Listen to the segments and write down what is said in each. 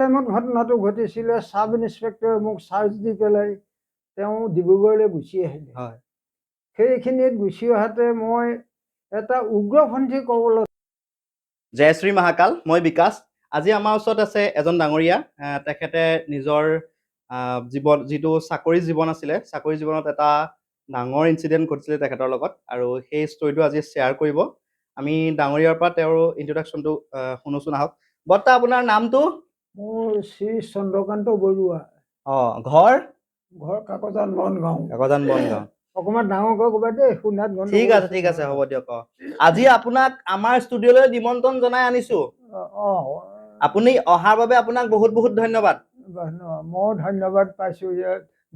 টাইমত ঘটনাটো ঘটিছিলে সাব ইন্সপেক্টৰে মোক চাৰ্জ দি পেলাই তেওঁ ডিব্ৰুগড়লৈ গুচি আহিলে। হয় সেইখিনিত গুচি অহাতে মই এটা উগ্ৰপন্থী ক'বলৈ জয় শ্ৰী মহাকাল মই বিকাশ আজি আমাৰ ওচৰত আছে এজন ডাঙৰীয়া তেখেতে নিজৰ জীৱন যিটো চাকৰি জীৱন আছিলে চাকৰি জীৱনত এটা ডাঙৰ ইনচিডেণ্ট ঘটিছিলে তেখেতৰ লগত আৰু সেই ষ্টৰিটো আজি শ্বেয়াৰ কৰিব আমি ডাঙৰীয়াৰ পৰা তেওঁৰ ইন্ট্ৰডাকশ্যনটো শুনোচোন আহক বৰ্তা আপোনাৰ নামটো মোৰ শ্ৰী চন্দ্ৰকান্ত বৰুৱা ঘৰ কাকজান বনগাঁও বনগাঁও অকণমান ডাঙৰকৈ ক'বা দেই শুনাত ঠিক আছে হ'ব দিয়ক আজি আপোনাক আমাৰ ষ্টুডিঅ'লৈ নিমন্ত্ৰণ জনাই আনিছো আপুনি অহাৰ বাবে আপোনাক বহুত বহুত ধন্যবাদ মই ধন্যবাদ পাইছো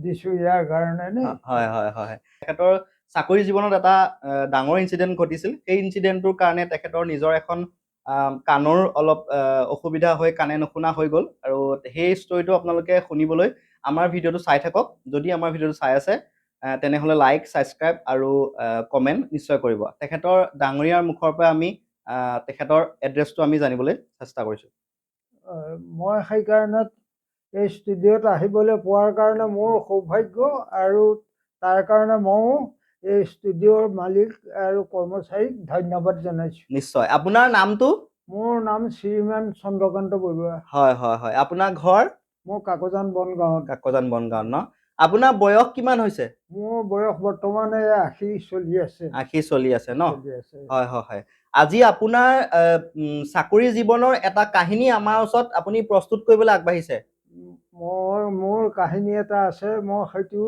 দিছো ইয়াৰ কাৰণে হয় হয় হয় তেখেতৰ চাকৰি জীৱনত এটা ডাঙৰ ইনচিডেণ্ট ঘটিছিল সেই ইনচিডেণ্টটোৰ কাৰণে তেখেতৰ নিজৰ এখন কাণৰ অলপ অসুবিধা হৈ কাণে নুশুনা হৈ গ'ল আৰু সেই ষ্টৰিটো আপোনালোকে শুনিবলৈ আমাৰ ভিডিঅ'টো চাই থাকক যদি আমাৰ ভিডিঅ'টো চাই আছে তেনেহ'লে লাইক ছাবস্ক্ৰাইব আৰু কমেণ্ট নিশ্চয় কৰিব তেখেতৰ ডাঙৰীয়াৰ মুখৰ পৰা আমি তেখেতৰ এড্ৰেছটো আমি জানিবলৈ চেষ্টা কৰিছোঁ মই সেইকাৰণে এই ষ্টুডিঅ'ত আহিবলৈ পোৱাৰ কাৰণে মোৰ সৌভাগ্য আৰু তাৰ কাৰণে ময়ো এই ষ্টুডিঅ'ৰ মালিক আৰু কৰ্মচাৰীক ধন্যবাদ জনাইছোঁ নিশ্চয় আপোনাৰ নামটো মোৰ নাম শ্ৰীমান চন্দ্ৰকান্ত বৰুৱা হয় হয় হয় আপোনাৰ ঘৰ মোৰ কাকজান বনগাঁৱত ন আপোনাৰ বয়স কিমান হৈছে মোৰ বয়স বৰ্তমানে 80 চলি আছে ন হয় হয় হয় আজি আপোনাৰ চাকৰি জীৱনৰ এটা কাহিনী আমাৰ ওচৰত আপুনি প্ৰস্তুত কৰিবলৈ আগবাঢ়িছে মোৰ কাহিনী এটা আছে মই সেইটো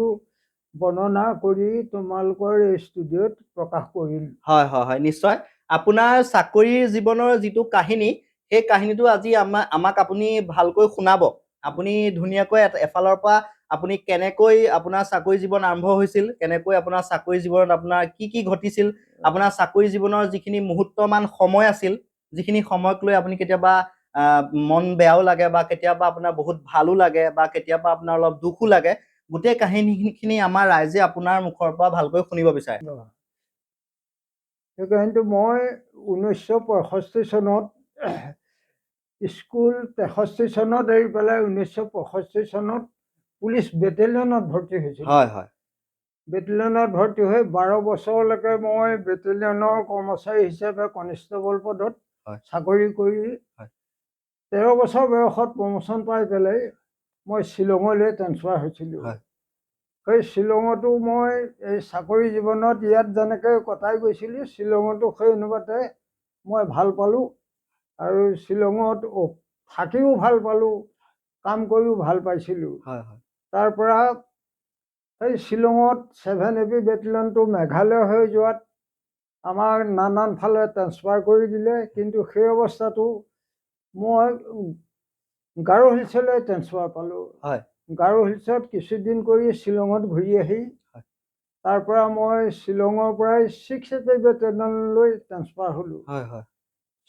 বৰ্ণনা কৰি তোমালোকৰ এই ষ্টুডিঅ'ত প্ৰকাশ কৰিম হয় হয় হয় নিশ্চয় আপোনাৰ চাকৰিৰ জীৱনৰ যিটো কাহিনী সেই কাহিনীটো আজি আমাক আপুনি ভালকৈ শুনাব আপুনি ধুনীয়াকৈ এফালৰ পৰা আপুনি কেনেকৈ আপোনাৰ চাকৰি জীৱন আৰম্ভ হৈছিল কেনেকৈ আপোনাৰ চাকৰি জীৱনত আপোনাৰ কি কি ঘটিছিল আপোনাৰ চাকৰি জীৱনৰ যিখিনি মুহূৰ্তমান সময় আছিল যিখিনি সময়ক লৈ আপুনি কেতিয়াবা মন বেয়াও লাগে বা কেতিয়াবা আপোনাৰ বহুত ভালো লাগে বা কেতিয়াবা আপোনাৰ অলপ দুখো লাগে গোটেই কাহিনীখিনি আমাৰ ৰাইজে আপোনাৰ মুখৰ পৰা ভালকৈ শুনিব বিচাৰে সেই কাহিনীটো মই 1965 চনত স্কুল 63 চনত এৰি পেলাই 1965 চনত পুলিচ বেটেলিয়নত ভৰ্তি হৈছিল হয় হয় বেটেলিয়নত ভৰ্তি হৈ 12 বছৰলৈকে মই বেটেলিয়নৰ কৰ্মচাৰী হিচাপে কনিষ্টেবল পদত চাকৰি কৰি 13 বছৰ বয়সত প্ৰমোশ্যন পাই পেলাই মই শ্বিলঙলৈ ট্ৰেন্সফাৰ হৈছিলোঁ সেই শ্বিলঙতো মই এই চাকৰি জীৱনত ইয়াত যেনেকৈ কটাই গৈছিলোঁ শ্বিলঙতো সেই অনুপাতে মই ভাল পালোঁ আৰু শ্বিলঙত থাকিও ভাল পালোঁ কাম কৰিও ভাল পাইছিলোঁ তাৰ পৰা সেই শ্বিলঙত 7 AB বেটেলিয়নটো মেঘালয় হৈ যোৱাত আমাক নানান ফালে ট্ৰেন্সফাৰ কৰি দিলে কিন্তু সেই অৱস্থাটো মই গাৰো হিলছলৈ ট্ৰেন্সফাৰ পালোঁ গাৰো হিলছত কিছুদিন কৰি শ্বিলঙত ঘূৰি আহি তাৰ পৰা মই শ্বিলঙৰ পৰাই 6 AP বেটেলিয়নলৈ ট্ৰেন্সফাৰ হ'লোঁ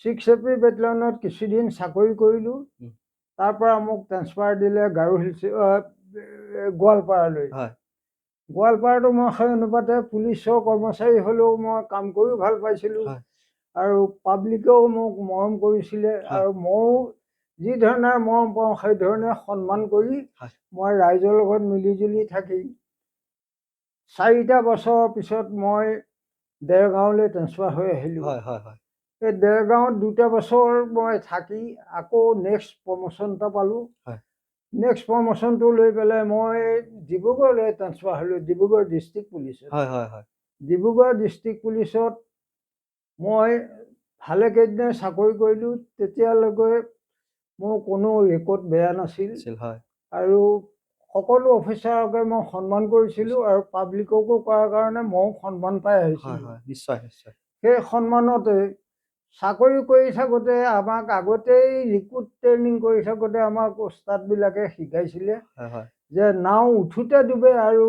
6 AP বেটেলিয়নত কিছুদিন চাকৰি কৰিলোঁ তাৰ পৰা মোক ট্ৰেন্সফাৰ দিলে গাৰো হিলছ গোৱালপাৰালৈ গোৱালপাৰাটো মই সেই অনুপাতে পুলিচৰ কৰ্মচাৰী হ'লেও মই কাম কৰিও ভাল পাইছিলোঁ আৰু পাব্লিকেও মোক মৰম কৰিছিলে আৰু ময়ো যি ধৰণে মৰম পাওঁ সেই ধৰণে সন্মান কৰি মই ৰাইজৰ লগত মিলিজুলি থাকি 4টা বছৰৰ পিছত মই দেৰগাঁৱলৈ ট্ৰেন্সফাৰ হৈ আহিলোঁ এই দেৰগাঁৱত 2টা বছৰ মই থাকি আকৌ নেক্সট প্ৰমোশ্যন এটা পালোঁ নেক্সট প্ৰমোশ্যনটো লৈ পেলাই মই ডিব্ৰুগড়লৈ ট্ৰেন্সফাৰ হ'লোঁ ডিব্ৰুগড় ডিষ্ট্ৰিক্ট পুলিচত ডিব্ৰুগড় ডিষ্ট্ৰিক্ট পুলিচত মই ভালেকেইদিনে চাকৰি কৰিলোঁ তেতিয়ালৈকে মোৰ কোনো ৰেকৰ্ড বেয়া নাছিল আৰু সকলো অফিচাৰকে মই সন্মান কৰিছিলোঁ আৰু পাব্লিককো কৰাৰ কাৰণে ময়ো সন্মান পাই আহিছিলোঁ সেই সন্মানতে চাকৰি কৰি থাকোঁতে আমাক আগতেই ৰিক্ৰুট ট্ৰেইনিং কৰি থাকোঁতে আমাক ওস্তাদবিলাকে শিকাইছিলে যে নাও উঠোতে ডুবে আৰু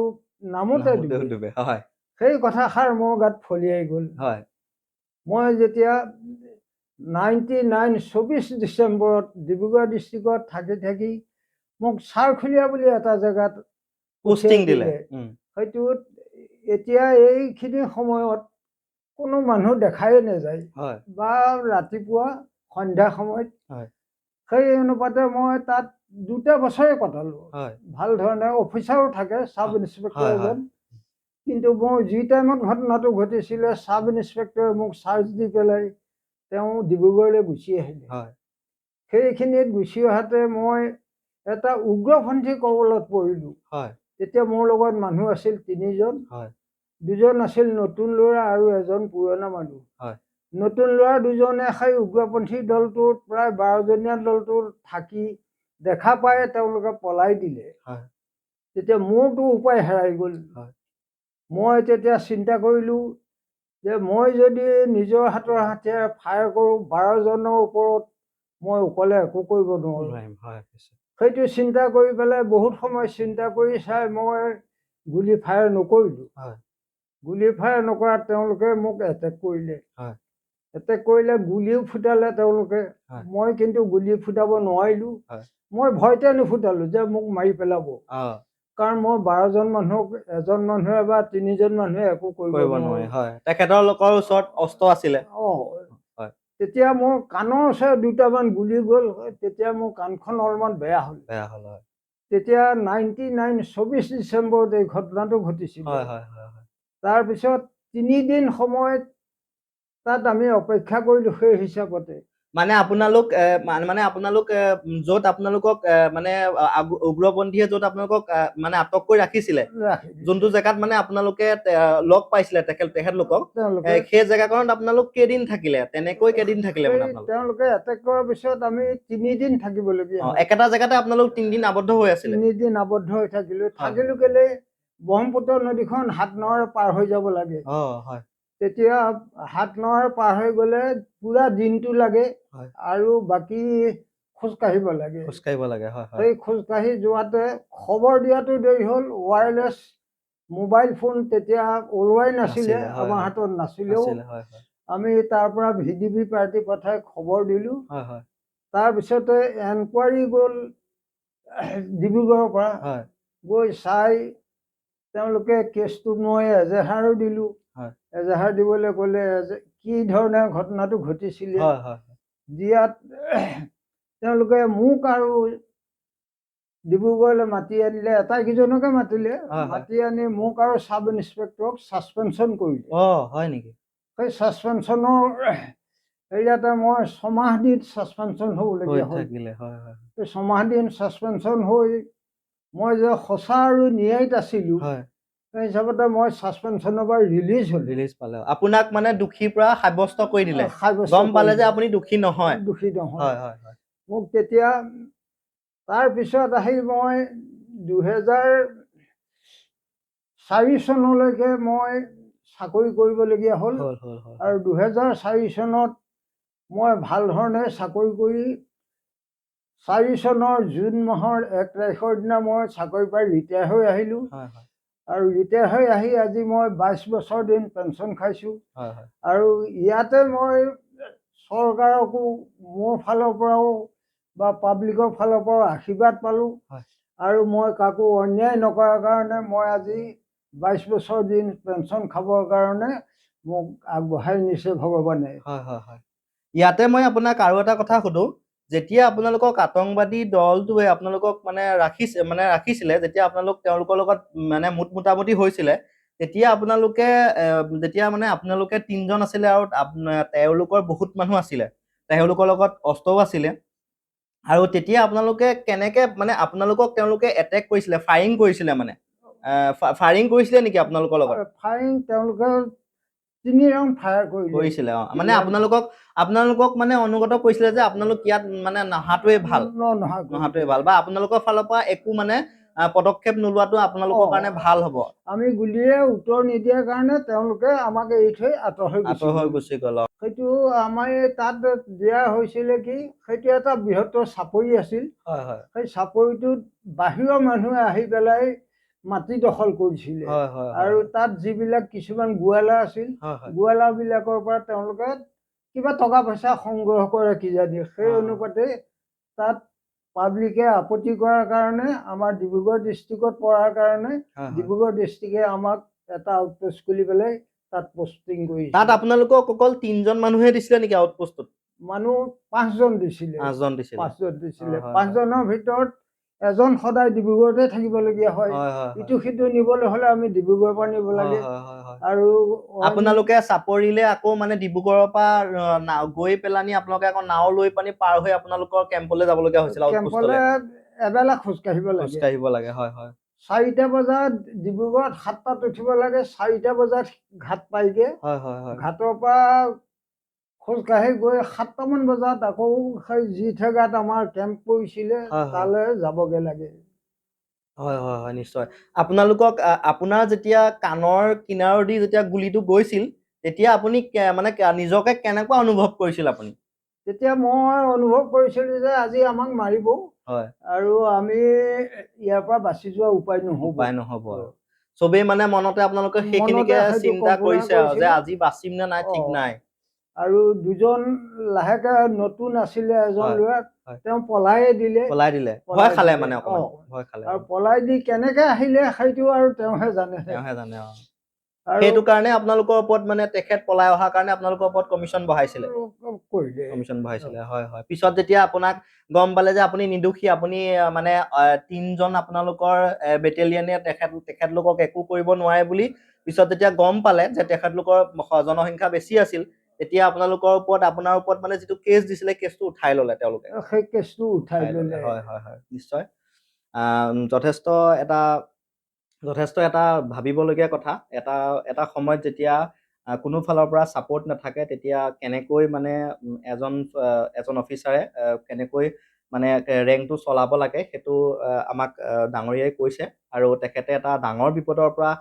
নামোতে ডুবে সেই কথাষাৰ মোৰ গাত ফলিয়াই গ'ল মই যেতিয়া 24 ডিচেম্বৰত ডিব্ৰুগড় ডিষ্ট্ৰিক্টত থাকি মোক চাৰখুলীয়া বুলি এটা জেগাত পোষ্টিং দিলে সেইটোত এতিয়া এইখিনি সময়ত কোনো মানুহ দেখাই নাযায় বা ৰাতিপুৱা সন্ধ্যা সময়ত সেই অনুপাতে মই তাত 2টা বছৰে কটালোঁ। হয় ভাল ধৰণে অফিচাৰো থাকে, চাব ইন্সপেক্টৰ হয় হয় এজন। কিন্তু মোৰ যি টাইমত ঘটনাটো ঘটিছিলে চাব ইন্সপেক্টৰে মোক চাৰ্জ দি পেলাই তেওঁ ডিব্ৰুগড়লৈ গুচি আহিলে। হয় সেইখিনিত গুচি অহাতে মই এটা উগ্ৰপন্থী কবলত পৰিলোঁ। হয় তেতিয়া মোৰ লগত মানুহ আছিল 3জন। হয় 2জন আছিল নতুন ল'ৰা আৰু এজন পুৰণা মানুহ। হয় নতুন ল'ৰা 2জনে সেই উগ্ৰপন্থী দলটোত প্ৰায় 12জনীয়া দলটোত থাকি দেখা পাই তেওঁলোকে পলাই দিলে। হয় তেতিয়া মোৰতো উপায় হেৰাই গ'ল। হয় মই তেতিয়া চিন্তা কৰিলোঁ যে মই যদি নিজৰ হাতৰ হাতীয়াৰে ফায়াৰ কৰোঁ 12জনৰ ওপৰত মই অকলে একো কৰিব নোৱাৰোঁ। নোৱাৰিম হয় সেইটো চিন্তা কৰি পেলাই বহুত সময় চিন্তা কৰি চাই মই গুলি ফায়াৰ নকৰিলোঁ। হয় গুলি ফায়াৰ নকৰাত তেওঁলোকে মোক এটেক কৰিলে। হয় এটেক কৰিলে গুলিও ফুটালে তেওঁলোকে। হয় মই কিন্তু গুলি ফুটাব নোৱাৰিলোঁ। হয় মই ভয়তে নুফুটালোঁ যে মোক মাৰি পেলাব। কাৰণ মই 12জন মানুহক এজন মানুহে বা 3জন মানুহে একো কৰিব কৰিব নোৱাৰে নোৱাৰোঁ। হয় তেখেতলোকৰ ওচৰত অস্ত্ৰ আছিলে হয় তেতিয়া মোৰ কাণৰ ওচৰত 2টামান গুলি গ'ল। তেতিয়া মোৰ কাণখন অলপমান বেয়া হ'ল। বেয়া হ'ল হয় তেতিয়া 24 ডিচেম্বৰত এই ঘটনাটো ঘটিছিল। হয় হয় হয় হয় তাৰপিছত 3 দিন সময় তাত আমি অপেক্ষা কৰিলোঁ সেই হিচাপতে। মানে আপোনালোক মানে আপোনালোক য'ত আপোনালোকক মানে উগ্ৰপন্থীয়ে য'ত আপোনালোকক মানে আটক কৰি ৰাখিছিলে যোনটো জেগাত মানে আপোনালোকে লগ পাইছিলে তেখেতলোকক তেওঁলোকে সেই জেগাকনত আপোনালোক কেইদিন থাকিলে তেনেকৈ কেইদিন থাকিলে মানে আপোনালোক তেওঁলোকে এটেক কৰাৰ পিছত আমি 3 দিন থাকিবলগীয়া হ'ল। একেটা জেগাতে আপোনালোক 3 দিন আবদ্ধ হৈ আছিলে 3 দিন আবদ্ধ হৈ থাকিলোঁ কেলে ব্ৰহ্মপুত্ৰ নদীখন 7 নৱেৰে পাৰ হৈ যাব লাগে। হয় তেতিয়া 7 নৱেৰে পাৰ হৈ গ'লে পুৰা দিনটো লাগে হয় আৰু বাকী খোজকাঢ়িব লাগে। খোজকাঢ়িব লাগে হয় হয় সেই খোজকাঢ়ি যোৱাতে খবৰ দিয়াটো দেৰি হ'ল। ৱায়াৰলেছ মোবাইল ফোন তেতিয়া ওলোৱাই নাছিলে, নাছিলে, হয়, আমাৰ হয়। হাতত নাছিলেও। আছিলে হয় হয় আমি তাৰ পৰা VDB পাৰ্টি পঠাই খবৰ দিলোঁ। হয় হয় তাৰপিছতে এনকুৱাৰী গ'ল ডিব্ৰুগড়ৰ পৰা। হয় গৈ চাই তেওঁলোকে কেছটো মই এজেহাৰো দিলোঁ। হয় এজেহাৰ দিবলৈ ক'লে কি ধৰণে ঘটনাটো ঘটিছিলে। হয় হয় দিয়াত তেওঁলোকে মোক আৰু ডিব্ৰুগড়লৈ মাতি আনিলে। আটাইকেইজনকে মাতিলে। হয়। মাতি আনি মোক আৰু চাব ইন্সপেক্টৰক ছাছপেনশ্যন কৰিলে। হয় নেকি সেই ছাছপেনশ্যনৰ হেৰিয়াতে মই 6 মাহ দিন ছাছপেনশ্যন হ'বলগীয়া হ'ল। থাকিলে হয় হয় সেই 6 মাহ দিন ছাছপেনশ্যন হৈ মই যে সঁচা আৰু ন্যায়িত আছিলোঁ হয় সেই হিচাপতে মই ছাছপেনশ্যনৰ পৰা ৰিলিজ হ'লোঁ। ৰিলিজ পালে আপোনাক মানে দোষীৰ পৰা সাব্যস্ত কৰি দিলে সাব্যস্ত গম পালে কৰি যে দিলে। আপুনি দোষী নহয় দোষী নহয়। হয় হয় হয় মোক তেতিয়া তাৰপিছত আহি মই 2004 চনলৈকে মই চাকৰি কৰিবলগীয়া হ'ল। হ'ল হ'ল হ'ল আৰু 2004 চনত মই ভাল ধৰণে চাকৰি কৰি 4 চনৰ জুন মাহৰ 1 তাৰিখৰ দিনা মই চাকৰিৰ পৰা ৰিটায়াৰ হৈ আহিলোঁ। হয় হয় আৰু ৰিটায়াৰ হৈ আহি আজি মই 22 বছৰ দিন পেঞ্চন খাইছোঁ। হয় হয় আৰু ইয়াতে মই চৰকাৰকো মোৰ ফালৰ পৰাও বা পাব্লিকৰ ফালৰ পৰাও আশীৰ্বাদ পালোঁ। হয় আৰু মই কাকো অন্যায় নকৰাৰ কাৰণে মই আজি 22 বছৰ দিন পেঞ্চন খাবৰ কাৰণে মোক আগবঢ়াই নিছে ভগৱানে। হয় হয় হয় ইয়াতে মই আপোনাক আৰু এটা কথা সুধো যেতিয়া আপোনালোকক আতংকবাদী দলটোৱে আপোনালোকক মানে ৰাখিছিলে যেতিয়া আপোনালোক তেওঁলোকৰ লগত মানে মুট মুটামুটি হৈছিলে তেতিয়া আপোনালোকে যেতিয়া মানে আপোনালোকে 3জন আছিলে আৰু তেওঁলোকৰ বহুত মানুহ আছিলে তেওঁলোকৰ লগত অস্ত্ৰও আছিলে আৰু তেতিয়া আপোনালোকে কেনেকে মানে আপোনালোকক তেওঁলোকে এটেক কৰিছিলে ফায়াৰিং কৰিছিলে মানে ফায়াৰিং কৰিছিলে নেকি আপোনালোকৰ লগত ফায়াৰিং তেওঁলোকে 3 ৰাউণ্ড ফায়াৰ কৰিছিলে মানে আপোনালোকক মানে অনুগত কৰিছিলে যে আপোনালোক ইয়াত মানে নহাটোৱে ভাল নহাটোৱে ভাল বা আপোনালোকৰ ফালৰ পৰা একো মানে পদক্ষেপ নোলোৱাটো আপোনালোকৰ কাৰণে ভাল হ'ব। আমি গুলিয়ে উত্তৰ নিদিয়াৰ কাৰণে তেওঁলোকে আমাক এৰি থৈ আঁতৰ হৈ গুচি গ'ল। সেইটো আমাৰ তাত দিয়া হৈছিলে কি সেইটো এটা বৃহত্তৰ চাপৰি আছিল। হয় হয় সেই চাপৰিটোত বাহিৰৰ মানুহে আহি পেলাই মাটি দখল কৰিছিলে। আৰু তাত যিবিলাক কিছুমান গোৱালা আছিল গোৱালা বিলাকৰ পৰা তেওঁলোকে কিবা টকা পইচা সংগ্ৰহ কৰে কিজানি সেই অনুপাতে তাত পাব্লিকে আপত্তি কৰাৰ কাৰণে আমাৰ ডিব্ৰুগড় ডিষ্ট্ৰিক্টত পৰাৰ কাৰণে ডিব্ৰুগড় ডিষ্ট্ৰিক্টে আমাক এটা আউটপোষ্ট খুলি পেলাই তাত পষ্টিং কৰিছে। তাত আপোনালোকক অকল 3জন মানুহে দিছিলে নেকি আউটপোষ্টত মানুহ 5জন দিছিলে। 5জন দিছিলে। 5জন দিছিলে। হয়, হয়, 5জনৰ ভিতৰত এজন সদায় ডিব্ৰুগড়তে থাকিবলগীয়া হয়। হয়, হয়, ইটো সিটো নিবলৈ হ'লে আমি ডিব্ৰুগড়ৰ পৰা নিব হয়, লাগে। হয়, হয়, হয়। আৰু আপোনালোকে চাপৰিলে আকৌ মানে ডিব্ৰুগড়ৰ পৰা গৈ পেলানি আপোনালোকে আকৌ নাও লৈ পানি পাৰ হৈ আপোনালোকৰ কেম্পলৈ যাবলগীয়া হৈছিল, কেম্পলে আউটপোষ্টলৈ এবেলা খোজকাঢ়িব লাগে। খোজকাঢ়িব লাগে। হয়, হয়। 4টা বজাত ডিব্ৰুগড়ত 7টাত উঠিব লাগে, 4টা বজাত ঘাট পাইগে। হয়, হয়, হয়। ঘাটৰ পৰা খোজকাঢ়ি গৈ 7টামান বজাত আকৌ সেই যি ঠেগাত আমাৰ কেম্প পৰিছিলে হয়, হয়। তালৈ যাবগে লাগে। হয়, হয়, হয়, নিশ্চয়। আপোনালোকক আপোনাৰ যেতিয়া কাণৰ কিনাৰদি যেতিয়া গুলিটো গৈছিল, তেতিয়া আপুনি মানে নিজকে কেনেকুৱা অনুভৱ কৰিছিল আপুনি? তেতিয়া মই অনুভৱ কৰিছিলো যে আজি আমাক মাৰিব, হয়। আৰু আমি ইয়াৰ পৰা বাচি যোৱা উপায় নহ'ব। উপায় নহ'ব আৰু। চবেই মানে মনতে আপোনালোকে সেইখিনিকে মনতে সেইটো চিন্তা কল্পনা কৰিছে আৰু যে কৰিছিলে। আজি বাচিম নে নাই ঠিক নাই। আৰু দুজন লাহেকে নতুন আছিলে, এজন হয়, ল'ৰা হয়। তেওঁ পলাই দিলে। পলাই দিলে। ভয় পলাই খালে দিলে। মানে অকমান। ভয় খালে। আৰু পলাই দি কেনেকে আহিলে সেইটো আৰু তেওঁহে জানে। তেওঁহে জানে। আৰু সেইটো কাৰণে আপোনালোকৰ ওপৰত মানে তেখেত পলাই অহাৰ কাৰণে আপোনালোকৰ ওপৰত কমিশ্যন বহাইছিলে। কৰিলে। কমিশ্যন বহাইছিলে। হয়, হয়। পিছত যেতিয়া আপোনাক গম পালে যে আপুনি নিৰ্দোষী, আপুনি মানে 3জন আপোনালোকৰ বেটেলিয়নে তেখেতলোকক একো কৰিব নোৱাৰে বুলি পিছত যেতিয়া গম পালে যে তেখেতলোকৰ জনসংখ্যা বেছি আছিল, তেতিয়া আপোনালোকৰ ওপৰত, আপোনাৰ ওপৰত মানে যিটো কেছ দিছিলে, কেছটো উঠাই ল'লে তেওঁলোকে। সেই কেছটো উঠাই ল'লে। হয়, হয়, হয়, নিশ্চয়। যথেষ্ট এটা ভাবিবলগীয়া কথা। এটা সময়ত যেতিয়া কোনো ফালৰ পৰা ছাপোৰ্ট নাথাকে, তেতিয়া কেনেকৈ মানে এজন অফিচাৰে কেনেকৈ মানে ৰেংকটো চলাব লাগে, সেইটো আমাক ডাঙৰীয়াই কৈছে। আৰু তেখেতে এটা ডাঙৰ বিপদৰ পৰা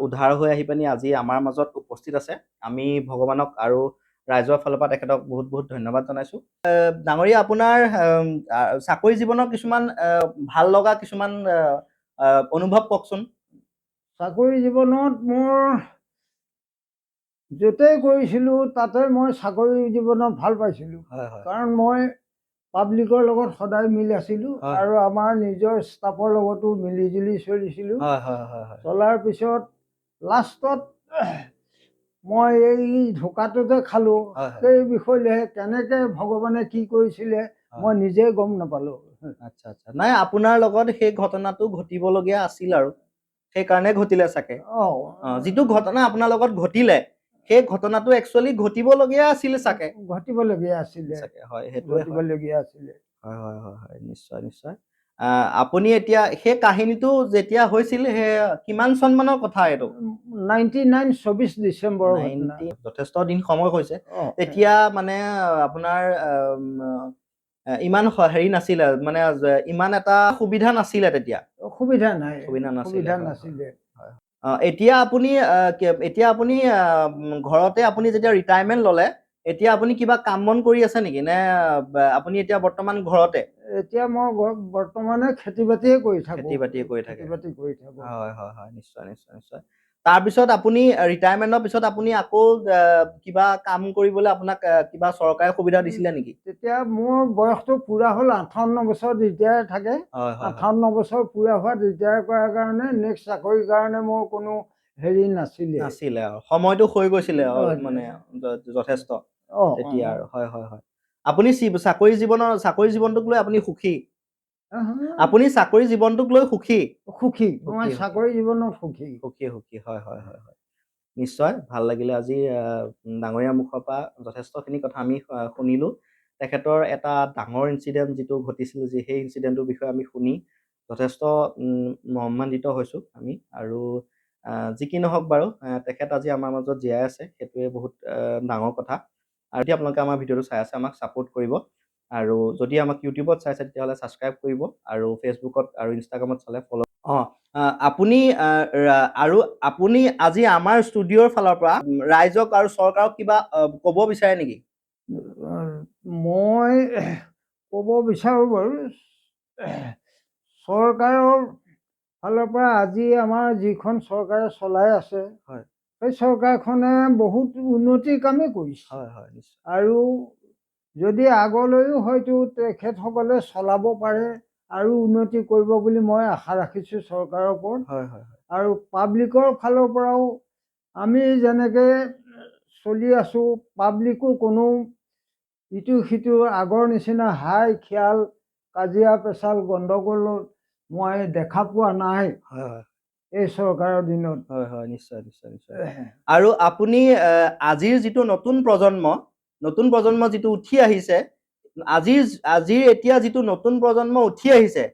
উদ্ধাৰ হৈ আহি পিনি আজি আমাৰ মাজত উপস্থিত আছে। আমি ভগৱানক আৰু ৰাইজৰ ফালৰ পৰা তেখেতক বহুত বহুত ধন্যবাদ জনাইছোঁ। ডাঙৰীয়া, আপোনাৰ চাকৰি জীৱনৰ কিছুমান ভাল লগা কিছুমান অনুভৱ কওকচোন। চাকৰি জীৱনত মোৰ য'তেই কৰিছিলোঁ তাতে মই চাকৰি জীৱনত ভাল পাইছিলোঁ। হয়, হয়। কাৰণ মই পাব্লিকৰ লগত সদায় মিল আছিলোঁ, হয়। আৰু আমাৰ নিজৰ ষ্টাফৰ লগতো মিলি জুলি চলিছিলোঁ। হয়, হয়, হয়, হয়। চলাৰ পিছত লাষ্টত মই এই ঢোকাটো যে খালোঁ, হয়, হয়। সেই বিষয়লৈ কেনেকে ভগৱানে কি কৰিছিলে মই নিজে গম নাপালোঁ। আচ্ছা, আচ্ছা। নাই, আপোনাৰ লগত সেই ঘটনাটো ঘটিবলগীয়া আছিল আৰু সেইকাৰণে ঘটিলে চাগে। যিটো ঘটনা আপোনাৰ লগত ঘটিলে, সেই ঘটনাটো একচুৱেলি ঘটিবলগীয়া আছিল চাগে। ঘটিবলগীয়া আছিলে। হয়, সেইটোৱে হয়। ঘটিবলগীয়া আছিলে। হয়, হয়, হয়, হয়, নিশ্চয়, নিশ্চয়। আপুনি এতিয়া সেই কাহিনীটো যেতিয়া হৈছিল, সেই কিমান চনমানৰ কথা এইটো? 99 24 ডিচেম্বৰৰ ঘটনা। যথেষ্ট দিন সময় হৈছে। তেতিয়া মানে আপোনাৰ ইমান হেৰি নাছিলে, মানে ইমান এটা সুবিধা নাছিলে তেতিয়া। সুবিধা নাই। সুবিধা সুবিধা হয়, নাছিলে। হয়। এতিয়া আপুনি ঘৰতে আপুনি যেতিয়া ৰিটায়াৰমেণ্ট ল'লে, এতিয়া আপুনি কিবা কাম বন কৰি আছে নেকি, নে আপুনি এতিয়া বৰ্তমান ঘৰতে? এতিয়া মই বৰ্তমানে খেতি বাতিয়ে কৰি থাকো। খেতি বাতিয়ে কৰি থাকে। খেতি বাতি কৰি থাকো। হয়, হয়, হয়, নিশ্চয়, নিশ্চয়, নিশ্চয়। তাৰপিছত আপুনি ৰিটায়াৰমেণ্টৰ পিছত আপুনি আকৌ কিবা কাম কৰিবলৈ আপোনাক কিবা চৰকাৰে সুবিধা দিছিলে নেকি? তেতিয়া মোৰ বয়সটো পুৰা হ'ল 58 বছৰ ৰিটায়াৰ থাকে। হয়, হয়, হয়। 58 বছৰ পুৰা হোৱা ৰিটায়াৰ কৰাৰ কাৰণে নেক্সট চাকৰিৰ কাৰণে মোৰ কোনো হেৰি নাছিলে। নাছিলে আৰু সময়টো হৈ গৈছিলে মানে যথেষ্ট তেতিয়া আৰু। হয়, হয়, হয়। আপুনি চাকৰি জীৱনটোক লৈ আপুনি সুখী? আপুনি চাকৰি জীৱনটোক লৈ সুখী? সুখী। মই চাকৰি জীৱনত সুখী। সুখী, সুখী। হয়, হয়, হয়, হয়। নিশ্চয় ভাল লাগিলে আজি ডাঙৰীয়াৰ মুখৰ পৰা যথেষ্টখিনি কথা আমি শুনিলোঁ। তেখেতৰ এটা ডাঙৰ ইনচিডেণ্ট যিটো ঘটিছিল, সেই ইনচিডেণ্টটোৰ বিষয়ে আমি শুনি যথেষ্ট মৰ্মান্বিত হৈছোঁ আমি। আৰু যি কি নহওক বাৰু, তেখেত আজি আমাৰ মাজত জীয়াই আছে, সেইটোৱে বহুত ডাঙৰ কথা। আৰু যদি আপোনালোকে আমাৰ ভিডিঅ'টো চাই আছে, আমাক ছাপোৰ্ট কৰিব। আৰু যদি আমাক ইউটিউবত চাইছে তেতিয়াহ'লে ছাবস্ক্ৰাইব কৰিব, আৰু ফেচবুকত আৰু ইনষ্টাগ্ৰামত চালে ফ'ল'। আপুনি আজি আমাৰ ষ্টুডিঅ'ৰ ফালৰ পৰা ৰাইজক আৰু চৰকাৰক কিবা ক'ব বিচাৰে নেকি? মই ক'ব বিচাৰোঁ বাৰু, চৰকাৰৰ ফালৰ পৰা আজি আমাৰ যিখন চৰকাৰে চলাই আছে, সেই চৰকাৰখনে বহুত উন্নতিৰ কামেই কৰিছে। আৰু যদি আগলৈও হয়তো তেখেতসকলে চলাব পাৰে আৰু উন্নতি কৰিব বুলি মই আশা ৰাখিছোঁ চৰকাৰৰ ওপৰত। আৰু পাব্লিকৰ ফালৰ পৰাও আমি যেনেকৈ চলি আছোঁ, পাব্লিকো কোনো ইটো সিটো আগৰ নিচিনা হাই খিয়াল কাজিয়া পেচাল গণ্ডগোলত মই দেখা পোৱা নাই হয় হয় এই চৰকাৰৰ দিনত। হয় হয় নিশ্চয় নিশ্চয় নিশ্চয়। আৰু আপুনি আজিৰ যিটো নতুন প্ৰজন্ম যিটো উঠি আহিছে, আজিৰ এতিয়া যিটো নতুন প্ৰজন্ম উঠি আহিছে,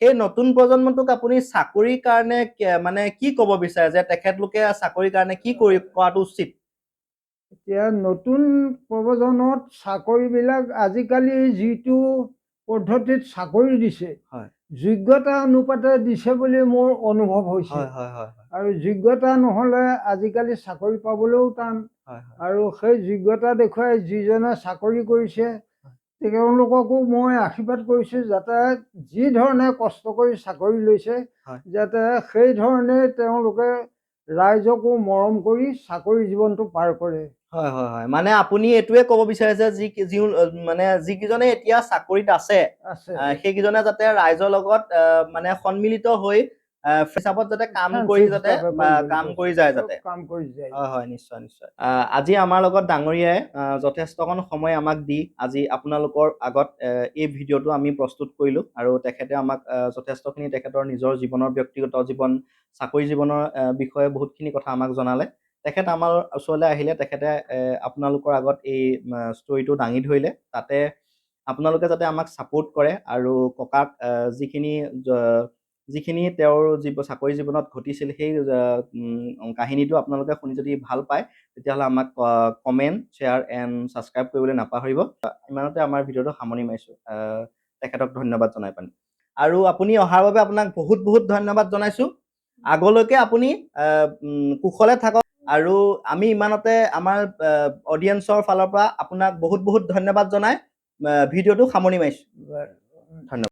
সেই নতুন প্ৰজন্মটোক আপুনি চাকৰিৰ কাৰণে মানে কি ক'ব বিচাৰে যে তেখেতলোকে চাকৰিৰ কাৰণে কি কৰাটো উচিত? এতিয়া নতুন প্ৰজন্মত চাকৰিবিলাক আজিকালি যিটো পদ্ধতিত চাকৰি দিছে, হয় যোগ্যতা অনুপাতে দিছে বুলি মোৰ অনুভৱ হৈছে। হয় হয় হয় আৰু যোগ্যতা নহ'লে আজিকালি চাকৰি পাবলৈও টান। হয় হয় আৰু সেই যোগ্যতা দেখুৱাই যিজনে চাকৰি কৰিছে তেওঁলোককো মই আশীৰ্বাদ কৰিছোঁ যাতে যি ধৰণে কষ্ট কৰি চাকৰি লৈছে হয় যাতে সেই ধৰণে তেওঁলোকে ৰাইজকো মৰম কৰি চাকৰি জীৱনটো পাৰ কৰে। হয় হয় হয় মানে আপুনি এইটোৱে ক'ব বিচাৰে যে মানে যিকেইজনে এতিয়া চাকৰিত আছে সেইকেইজনে যাতে ৰাইজৰ লগত মানে সন্মিলিত হৈ হিচাপত যাতে কাম কৰি যায় যাতে। হয় হয় নিশ্চয় নিশ্চয়। আজি আমাৰ লগত ডাঙৰীয়াই যথেষ্টকণ সময় আমাক দি আজি আপোনালোকৰ আগত এই ভিডিঅ'টো আমি প্ৰস্তুত কৰিলোঁ আৰু তেখেতে আমাক যথেষ্টখিনি তেখেতৰ নিজৰ জীৱনৰ ব্যক্তিগত জীৱন চাকৰি জীৱনৰ বিষয়ে বহুতখিনি কথা আমাক জনালে। তেখেত আমাৰ ওচৰলৈ আহিলে তেখেতে আপোনালোকৰ আগত এই ষ্টৰিটো দাঙি ধৰিলে, তাতে আপোনালোকে যাতে আমাক ছাপোৰ্ট কৰে আৰু ককাক যিখিনি তেওঁৰ চাকৰি জীৱনত ঘটিছিল সেই কাহিনীটো আপোনালোকে শুনি যদি ভাল পায় তেতিয়াহ'লে আমাক কমেণ্ট শ্বেয়াৰ এণ্ড ছাবস্ক্ৰাইব কৰিবলৈ নাপাহৰিব। ইমানতে আমাৰ ভিডিঅ'টো সামৰণি মাৰিছোঁ। তেখেতক ধন্যবাদ জনাই পানি আৰু আপুনি অহাৰ বাবে আপোনাক বহুত বহুত ধন্যবাদ জনাইছোঁ। আগলৈকে আপুনি কুশলে থাকক আৰু আমি ইমানতে আমাৰ অডিয়েন্সৰ ফালৰ পৰা আপোনাক বহুত বহুত ধন্যবাদ জনাই ভিডিঅ'টো সামৰণি মাৰিছোঁ। ধন্যবাদ।